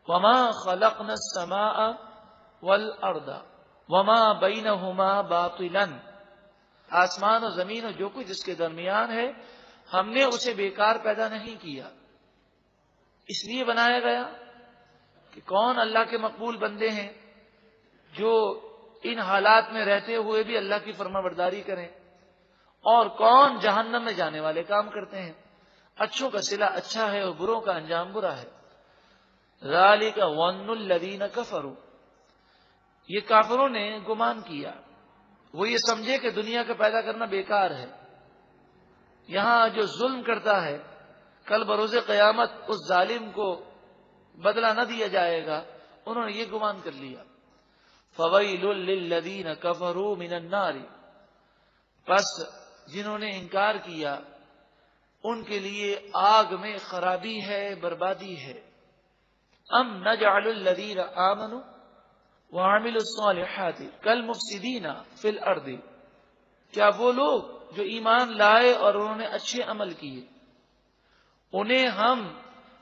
وما خلقنا السماء والارض وما بینہما باطلا، آسمان اور زمین اور جو کچھ اس کے درمیان ہے ہم نے اسے بیکار پیدا نہیں کیا، اس لیے بنایا گیا کہ کون اللہ کے مقبول بندے ہیں جو ان حالات میں رہتے ہوئے بھی اللہ کی فرما برداری کریں، اور کون جہنم میں جانے والے کام کرتے ہیں۔ اچھوں کا صلہ اچھا ہے اور بروں کا انجام برا ہے۔ ذالک ظن الذین کفروا، یہ کافروں نے گمان کیا، وہ یہ سمجھے کہ دنیا کا پیدا کرنا بیکار ہے۔ یہاں جو ظلم کرتا ہے کل بروز قیامت اس ظالم کو بدلہ نہ دیا جائے گا، انہوں نے یہ گمان کر لیا۔ فویل للذین کفروا من النار، پس جنہوں نے انکار کیا ان کے لیے آگ میں خرابی ہے، بربادی ہے۔ ام نجعل الذین آمنوا وعملوا الصالحات کالمفسدین فی الارض، کیا وہ لوگ جو ایمان لائے اور انہوں نے اچھے عمل کیے انہیں ہم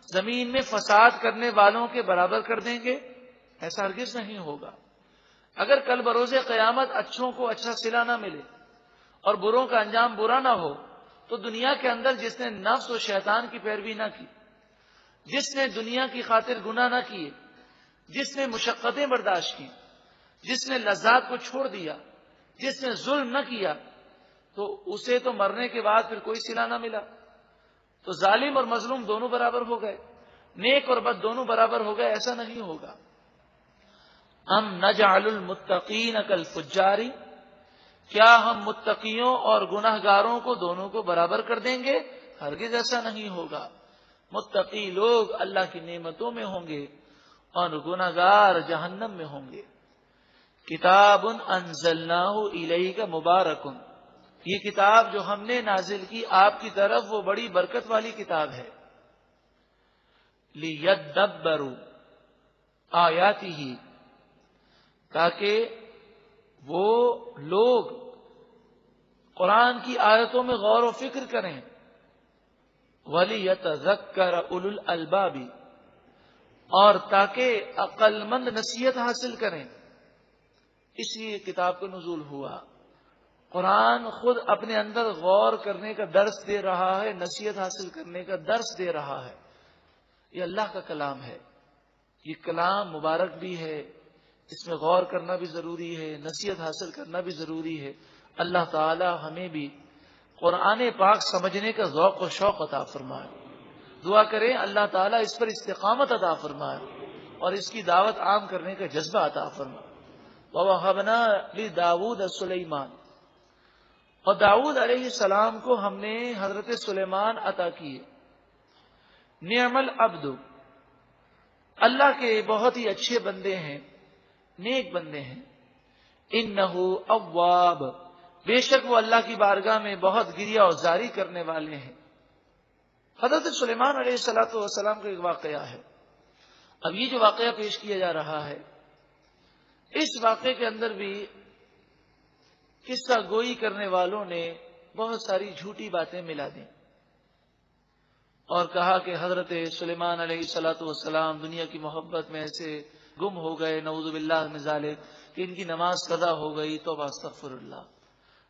زمین میں فساد کرنے والوں کے برابر کر دیں گے؟ ایسا ہرگز نہیں ہوگا۔ اگر کل بروز قیامت اچھوں کو اچھا صلہ نہ ملے اور بروں کا انجام برا نہ ہو تو دنیا کے اندر جس نے نفس و شیطان کی پیروی نہ کی، جس نے دنیا کی خاطر گناہ نہ کیے، جس نے مشقتیں برداشت کی، جس نے لذات کو چھوڑ دیا، جس نے ظلم نہ کیا، تو اسے تو مرنے کے بعد پھر کوئی صلہ نہ ملا، تو ظالم اور مظلوم دونوں برابر ہو گئے، نیک اور بد دونوں برابر ہو گئے، ایسا نہیں ہوگا۔ ام نجعل المتقین کالفجار، کیا ہم متقیوں اور گناہگاروں کو دونوں کو برابر کر دیں گے؟ ہرگز ایسا نہیں ہوگا۔ متقی لوگ اللہ کی نعمتوں میں ہوں گے اور گناہگار جہنم میں ہوں گے۔ کتاب انزلناہ الیک مبارک، یہ کتاب جو ہم نے نازل کی آپ کی طرف وہ بڑی برکت والی کتاب ہے۔ لیدبروا آیاتہ، تاکہ وہ لوگ قرآن کی آیتوں میں غور و فکر کریں۔ وَلِيَتَذَكَّرَ أُولُو الْأَلْبَابِ، اور تاکہ عقل مند نصیحت حاصل کریں۔ اس لیے کتاب کا نزول ہوا۔ قرآن خود اپنے اندر غور کرنے کا درس دے رہا ہے، نصیحت حاصل کرنے کا درس دے رہا ہے۔ یہ اللہ کا کلام ہے، یہ کلام مبارک بھی ہے، اس میں غور کرنا بھی ضروری ہے، نصیحت حاصل کرنا بھی ضروری ہے۔ اللہ تعالی ہمیں بھی قرآن پاک سمجھنے کا ذوق و شوق عطا فرمائے۔ دعا کریں اللہ تعالیٰ اس پر استقامت عطا فرمائے اور اس کی دعوت عام کرنے کا جذبہ عطا فرمائے۔ وَوَهَبْنَا لِدَاوُودَ سُلَيْمَانَ، اور داؤد علیہ السلام کو ہم نے حضرت سلیمان عطا کیے۔ نعم العبد، اللہ کے بہت ہی اچھے بندے ہیں، نیک بندے ہیں۔ انہ اواب، بے شک وہ اللہ کی بارگاہ میں بہت گریہ اور زاری کرنے والے ہیں۔ حضرت سلیمان علیہ السلام کا ایک واقعہ ہے۔ اب یہ جو واقعہ پیش کیا جا رہا ہے اس واقعے کے اندر بھی قصہ گوئی کرنے والوں نے بہت ساری جھوٹی باتیں ملا دیں اور کہا کہ حضرت سلیمان علیہ السلام دنیا کی محبت میں ایسے گم ہو گئے، نعوذ باللہ من ذالک، کہ ان کی نماز قضا ہو گئی، توبہ استغفر اللہ۔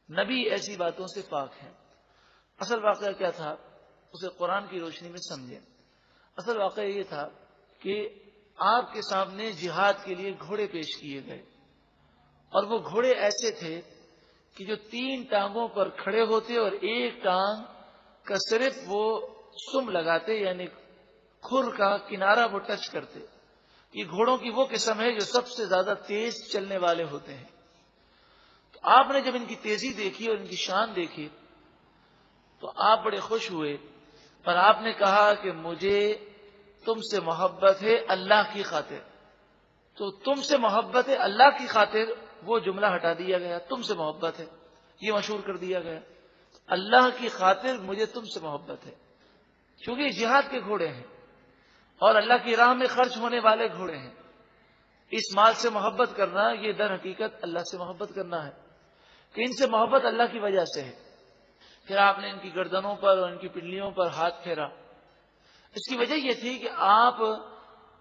نبی ایسی باتوں سے پاک ہیں۔ اصل واقعہ کیا تھا اسے قرآن کی روشنی میں سمجھیں۔ اصل واقعہ یہ تھا کہ آپ کے سامنے جہاد کے لیے گھوڑے پیش کیے گئے، اور وہ گھوڑے ایسے تھے کہ جو 3 ٹانگوں پر کھڑے ہوتے اور ایک ٹانگ کا صرف وہ سم لگاتے، یعنی کھر کا کنارہ وہ ٹچ کرتے۔ یہ گھوڑوں کی وہ قسم ہے جو سب سے زیادہ تیز چلنے والے ہوتے ہیں۔ تو آپ نے جب ان کی تیزی دیکھی اور ان کی شان دیکھی تو آپ بڑے خوش ہوئے، پر آپ نے کہا کہ مجھے تم سے محبت ہے اللہ کی خاطر۔ تو تم سے محبت ہے اللہ کی خاطر وہ جملہ ہٹا دیا گیا، تم سے محبت ہے یہ مشہور کر دیا گیا۔ اللہ کی خاطر مجھے تم سے محبت ہے، کیونکہ یہ جہاد کے گھوڑے ہیں اور اللہ کی راہ میں خرچ ہونے والے گھوڑے ہیں۔ اس مال سے محبت کرنا یہ در حقیقت اللہ سے محبت کرنا ہے کہ ان سے محبت اللہ کی وجہ سے ہے۔ پھر آپ نے ان کی گردنوں پر اور ان کی پنڈلیوں پر ہاتھ پھیرا۔ اس کی وجہ یہ تھی کہ آپ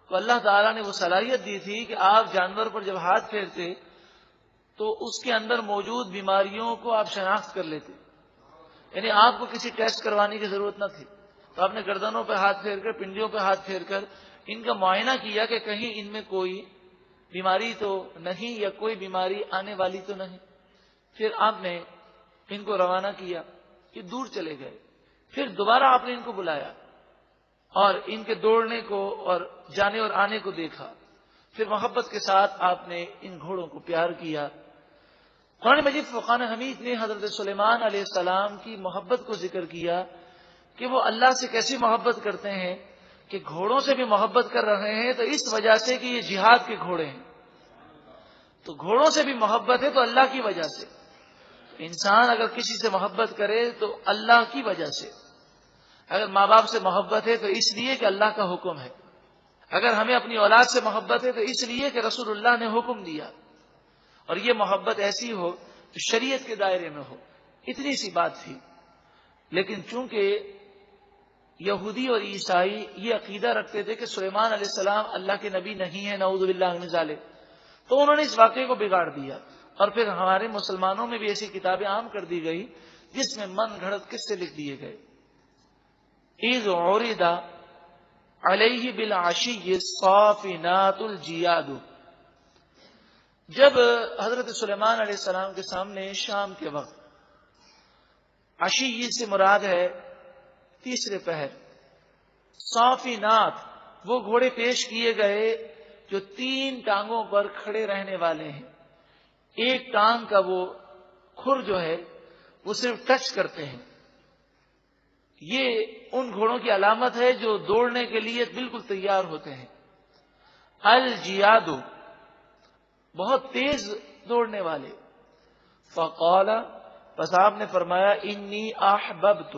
تو اللہ تعالیٰ نے وہ صلاحیت دی تھی کہ آپ جانور پر جب ہاتھ پھیرتے تو اس کے اندر موجود بیماریوں کو آپ شناخت کر لیتے، یعنی آپ کو کسی ٹیسٹ کروانے کی ضرورت نہ تھی. تو آپ نے گردنوں پہ ہاتھ پھیر کر، پنڈلیوں پہ ہاتھ پھیر کر ان کا معائنہ کیا کہ کہیں ان میں کوئی بیماری تو نہیں یا کوئی بیماری آنے والی تو نہیں. پھر آپ نے ان کو روانہ کیا، یہ دور چلے گئے. پھر دوبارہ آپ نے ان کو بلایا اور ان کے دوڑنے کو اور جانے اور آنے کو دیکھا. پھر محبت کے ساتھ آپ نے ان گھوڑوں کو پیار کیا. قرآن مجید فرقان حمید نے حضرت سلیمان علیہ السلام کی محبت کو ذکر کیا کہ وہ اللہ سے کیسی محبت کرتے ہیں کہ گھوڑوں سے بھی محبت کر رہے ہیں تو اس وجہ سے کہ یہ جہاد کے گھوڑے ہیں. تو گھوڑوں سے بھی محبت ہے تو اللہ کی وجہ سے. انسان اگر کسی سے محبت کرے تو اللہ کی وجہ سے. اگر ماں باپ سے محبت ہے تو اس لیے کہ اللہ کا حکم ہے. اگر ہمیں اپنی اولاد سے محبت ہے تو اس لیے کہ رسول اللہ نے حکم دیا. اور یہ محبت ایسی ہو تو شریعت کے دائرے میں ہو. اتنی سی بات تھی. لیکن چونکہ یہودی اور عیسائی یہ عقیدہ رکھتے تھے کہ سلیمان علیہ السلام اللہ کے نبی نہیں ہیں، نعوذ باللہ من ذالک، تو انہوں نے اس واقعے کو بگاڑ دیا. اور پھر ہمارے مسلمانوں میں بھی ایسی کتابیں عام کر دی گئی جس میں من گھڑت قصے لکھ دیے گئے. اذ عرض علیہ بالعشی الصافنات الجیاد. جب حضرت سلیمان علیہ السلام کے سامنے شام کے وقت، عشی سے مراد ہے تیسرے پہر، صافنات وہ گھوڑے پیش کیے گئے جو 3 ٹانگوں پر کھڑے رہنے والے ہیں. ایک ٹانگ کا وہ کھر جو ہے وہ صرف ٹچ کرتے ہیں. یہ ان گھوڑوں کی علامت ہے جو دوڑنے کے لیے بالکل تیار ہوتے ہیں. الجیاد بہت تیز دوڑنے والے. فقال بس آپ نے فرمایا انی احببت،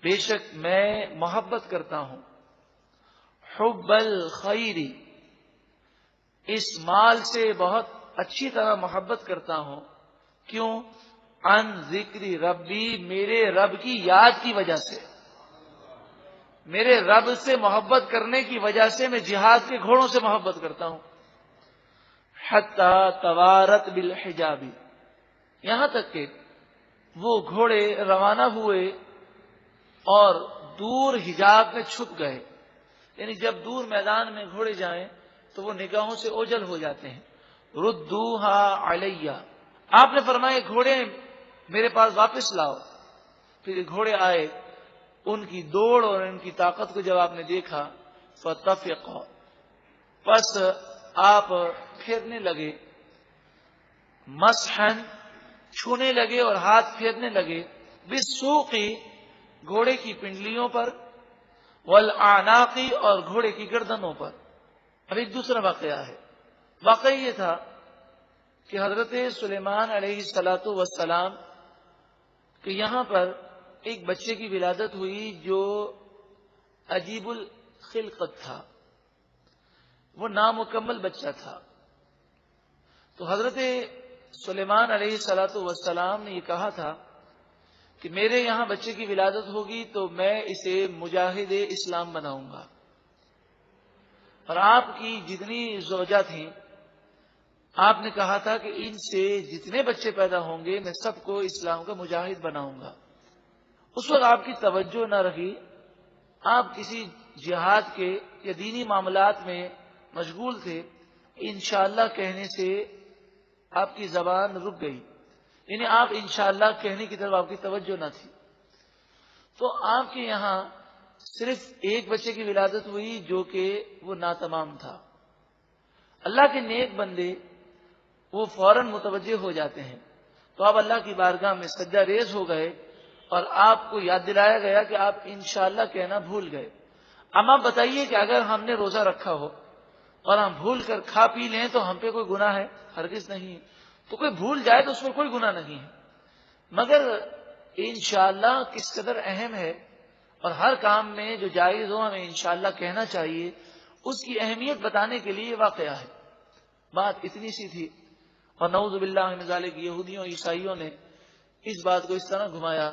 بے شک میں محبت کرتا ہوں، حب الخیر، اس مال سے بہت اچھی طرح محبت کرتا ہوں. کیوں؟ عن ذکر ربی، میرے رب کی یاد کی وجہ سے. میرے رب سے محبت کرنے کی وجہ سے میں جہاد کے گھوڑوں سے محبت کرتا ہوں. حتی توارت بالحجاب، یہاں تک کہ وہ گھوڑے روانہ ہوئے اور دور حجاب میں چھپ گئے. یعنی جب دور میدان میں گھوڑے جائیں تو وہ نگاہوں سے اوجھل ہو جاتے ہیں. ردوها علیہ، آپ نے فرمایا گھوڑے میرے پاس واپس لاؤ. پھر گھوڑے آئے، ان کی دوڑ اور ان کی طاقت کو جب آپ نے دیکھا، فتفقا، پس آپ پھیرنے لگے، مسحن چھونے لگے اور ہاتھ پھیرنے لگے، بالسوقی گھوڑے کی پنڈلیوں پر، والاعناقی اور گھوڑے کی گردنوں پر. اب ایک دوسرا واقعہ ہے. واقعہ یہ تھا کہ حضرت سلیمان علیہ الصلاۃ والسلام کہ یہاں پر ایک بچے کی ولادت ہوئی جو عجیب الخلقت تھا، وہ نامکمل بچہ تھا. تو حضرت سلیمان علیہ الصلاۃ والسلام نے یہ کہا تھا کہ میرے یہاں بچے کی ولادت ہوگی تو میں اسے مجاہد اسلام بناؤں گا. اور آپ کی جتنی زوجہ تھیں، آپ نے کہا تھا کہ ان سے جتنے بچے پیدا ہوں گے میں سب کو اسلام کا مجاہد بناؤں گا. اس وقت آپ کی توجہ نہ رہی، آپ کسی جہاد کے یا دینی معاملات میں مشغول تھے. انشاءاللہ کہنے سے آپ کی زبان رک گئی، یعنی آپ انشاءاللہ کہنے کی طرف آپ کی توجہ نہ تھی. تو آپ کے یہاں صرف ایک بچے کی ولادت ہوئی جو کہ وہ ناتمام تھا. اللہ کے نیک بندے وہ فوراً متوجہ ہو جاتے ہیں. تو آپ اللہ کی بارگاہ میں سجدہ ریز ہو گئے اور آپ کو یاد دلایا گیا کہ آپ انشاءاللہ کہنا بھول گئے. اب آپ بتائیے کہ اگر ہم نے روزہ رکھا ہو اور ہم بھول کر کھا پی لیں تو ہم پہ کوئی گناہ ہے؟ ہرگز نہیں. تو کوئی بھول جائے تو اس میں کوئی گناہ نہیں ہے. مگر انشاءاللہ کس قدر اہم ہے، اور ہر کام میں جو جائز ہو ہمیں انشاءاللہ کہنا چاہیے، اس کی اہمیت بتانے کے لیے واقعہ ہے. بات اتنی سی تھی اور نعوذ باللہ من ذالک یہودیوں عیسائیوں نے اس بات کو اس طرح گھمایا،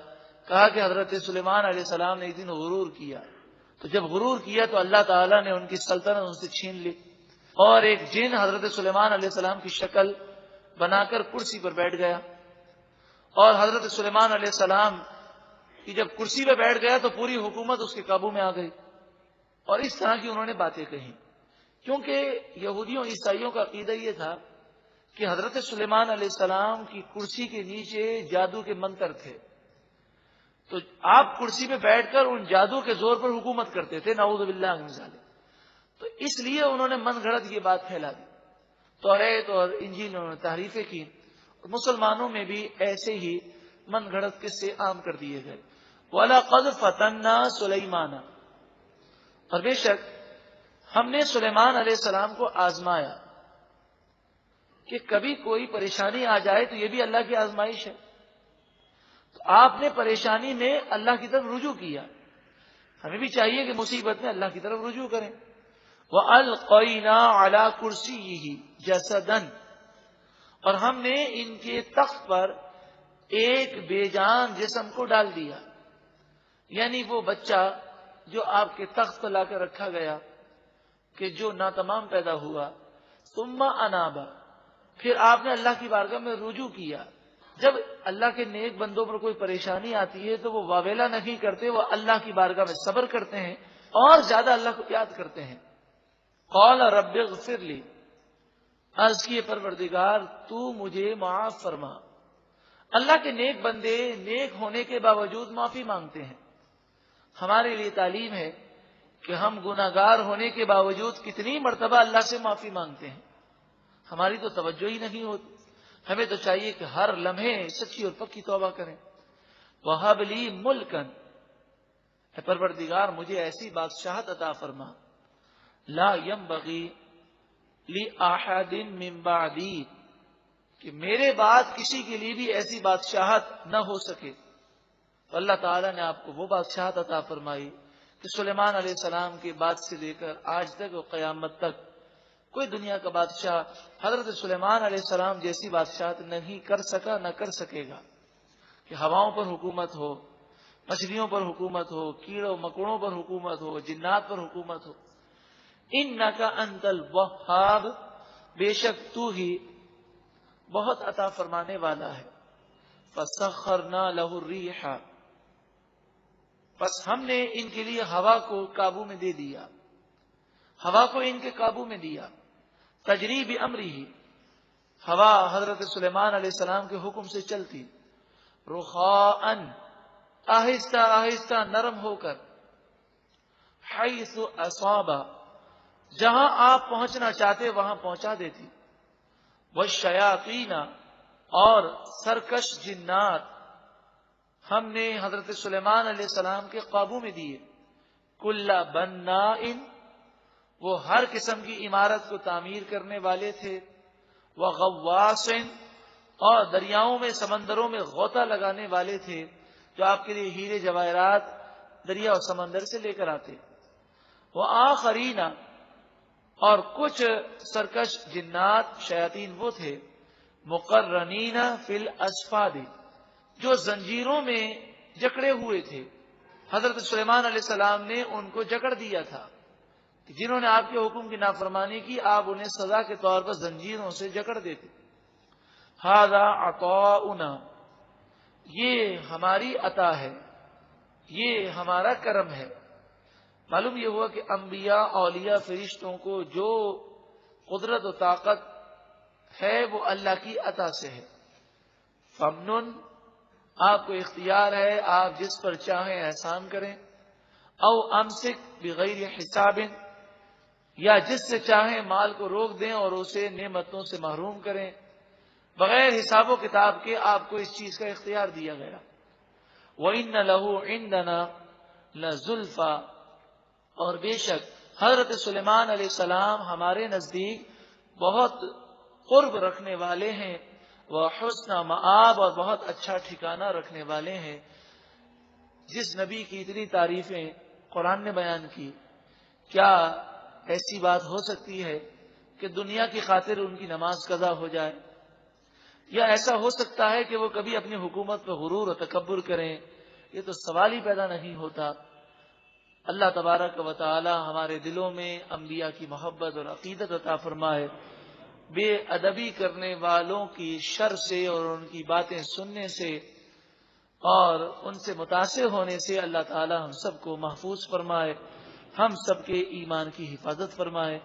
کہا کہ حضرت سلیمان علیہ السلام نے ایک دن غرور کیا تو جب غرور کیا تو اللہ تعالیٰ نے ان کی سلطنت ان سے چھین لی، اور ایک جن حضرت سلیمان علیہ السلام کی شکل بنا کر کرسی پر بیٹھ گیا، اور حضرت سلیمان علیہ السلام کی جب کرسی پہ بیٹھ گیا تو پوری حکومت اس کے قابو میں آ گئی، اور اس طرح کی انہوں نے باتیں کہیں، کیونکہ یہودیوں عیسائیوں کا عقیدہ یہ تھا کہ حضرت سلیمان علیہ السلام کی کرسی کے نیچے جادو کے منتر تھے، تو آپ کرسی پہ بیٹھ کر ان جادو کے زور پر حکومت کرتے تھے، نعوذ باللہ من ذالک۔ تو اس لیے انہوں نے من گھڑت یہ بات پھیلا دی، توریت اور انجیل انہوں نے تحریفیں کی، اور مسلمانوں میں بھی ایسے ہی من گھڑت قصے عام کر دیے گئے۔ وَلَقَدْ فَتَنَّا سُلَيْمَانَ، اور بے شک ہم نے سلیمان علیہ السلام کو آزمایا، کہ کبھی کوئی پریشانی آ جائے تو یہ بھی اللہ کی آزمائش ہے، تو آپ نے پریشانی میں اللہ کی طرف رجوع کیا، ہمیں بھی چاہیے کہ مصیبت میں اللہ کی طرف رجوع کریں۔ وَأَلْقَيْنَا عَلَى كُرْسِيِّهِ جَسَدًا، اور ہم نے ان کے تخت پر ایک بے جان جسم کو ڈال دیا، یعنی وہ بچہ جو آپ کے تخت پر لا کر رکھا گیا کہ جو ناتمام پیدا ہوا، ثم اناب، پھر آپ نے اللہ کی بارگاہ میں رجوع کیا۔ جب اللہ کے نیک بندوں پر کوئی پریشانی آتی ہے تو وہ واویلا نہیں کرتے، وہ اللہ کی بارگاہ میں صبر کرتے ہیں اور زیادہ اللہ کو یاد کرتے ہیں۔ قال رب اغفر لی، عرض کیے پروردگار تو مجھے معاف فرما۔ اللہ کے نیک بندے نیک ہونے کے باوجود معافی مانگتے ہیں۔ ہمارے لیے تعلیم ہے کہ ہم گناہگار ہونے کے باوجود کتنی مرتبہ اللہ سے معافی مانگتے ہیں، ہماری تو توجہ ہی نہیں ہوتی۔ ہمیں تو چاہیے کہ ہر لمحے سچی اور پکی توبہ کریں۔ وَهَبْ لِي مُلْكًا، اے پروردگار مجھے ایسی بادشاہت عطا فرما، لا ينبغي لأحد من بعدی، کہ میرے بعد کسی کے لیے بھی ایسی بادشاہت نہ ہو سکے۔ تو اللہ تعالیٰ نے آپ کو وہ بادشاہت عطا فرمائی کہ سلیمان علیہ السلام کے بعد سے لے کر آج تک اور قیامت تک کوئی دنیا کا بادشاہ حضرت سلیمان علیہ السلام جیسی بادشاہت نہیں کر سکا، نہ کر سکے گا، کہ ہواؤں پر حکومت ہو، مچھلیوں پر حکومت ہو، کیڑوں مکوڑوں پر حکومت ہو، جنات پر حکومت ہو۔ انکا انت الوہاب، بے شک تو ہی بہت عطا فرمانے والا ہے۔ فسخرنا لہ الریح، پس ہم نے ان کے لیے ہوا کو قابو میں دے دیا، ہوا کو ان کے قابو میں دیا۔ تجری بامرہ، ہوا حضرت سلیمان علیہ السلام کے حکم سے چلتی، رخاء، آہستہ آہستہ نرم ہو کر، حیث اصاب، جہاں آپ پہنچنا چاہتے وہاں پہنچا دیتی، والشیاطین، اور سرکش جنات ہم نے حضرت سلیمان علیہ السلام کے قابو میں دیے۔ کل بناء، وہ ہر قسم کی عمارت کو تعمیر کرنے والے تھے، وغواص، اور دریاؤں میں سمندروں میں غوطہ لگانے والے تھے، جو آپ کے لیے ہیرے جواہرات دریا اور سمندر سے لے کر آتے۔ وآخرین، اور کچھ سرکش جنات شیاطین وہ تھے، مقرنین فی الاسفاد، جو زنجیروں میں جکڑے ہوئے تھے۔ حضرت سلیمان علیہ السلام نے ان کو جکڑ دیا تھا کہ جنہوں نے آپ کے حکم کی نافرمانی کی آپ انہیں سزا کے طور پر زنجیروں سے جکڑ دیتے۔ ھذا عطاؤنا، یہ ہماری عطا ہے، یہ ہمارا کرم ہے۔ معلوم یہ ہوا کہ انبیاء، اولیاء، فرشتوں کو جو قدرت و طاقت ہے وہ اللہ کی عطا سے ہے۔ فمنن، آپ کو اختیار ہے، آپ جس پر چاہیں احسان کریں، او امسک بغیر حساب، یا جس سے چاہیں مال کو روک دیں اور اسے نعمتوں سے محروم کریں، بغیر حساب و کتاب کے آپ کو اس چیز کا اختیار دیا گیا۔ وَإِنَّ لَهُ عِندَنَا لَزُلْفَىٰ، اور بے شک حضرت سلیمان علیہ السلام ہمارے نزدیک بہت قرب رکھنے والے ہیں، وحسن مآب، اور بہت اچھا ٹھکانہ رکھنے والے ہیں۔ جس نبی کی اتنی تعریفیں قرآن نے بیان کی، کیا ایسی بات ہو سکتی ہے کہ دنیا کی خاطر ان کی نماز قضا ہو جائے؟ یا ایسا ہو سکتا ہے کہ وہ کبھی اپنی حکومت پر غرور و تکبر کریں؟ یہ تو سوال ہی پیدا نہیں ہوتا۔ اللہ تبارک و تعالی ہمارے دلوں میں انبیاء کی محبت اور عقیدت عطا فرمائے. بے ادبی کرنے والوں کی شر سے اور ان کی باتیں سننے سے اور ان سے متاثر ہونے سے اللہ تعالی ہم سب کو محفوظ فرمائے، ہم سب کے ایمان کی حفاظت فرمائے.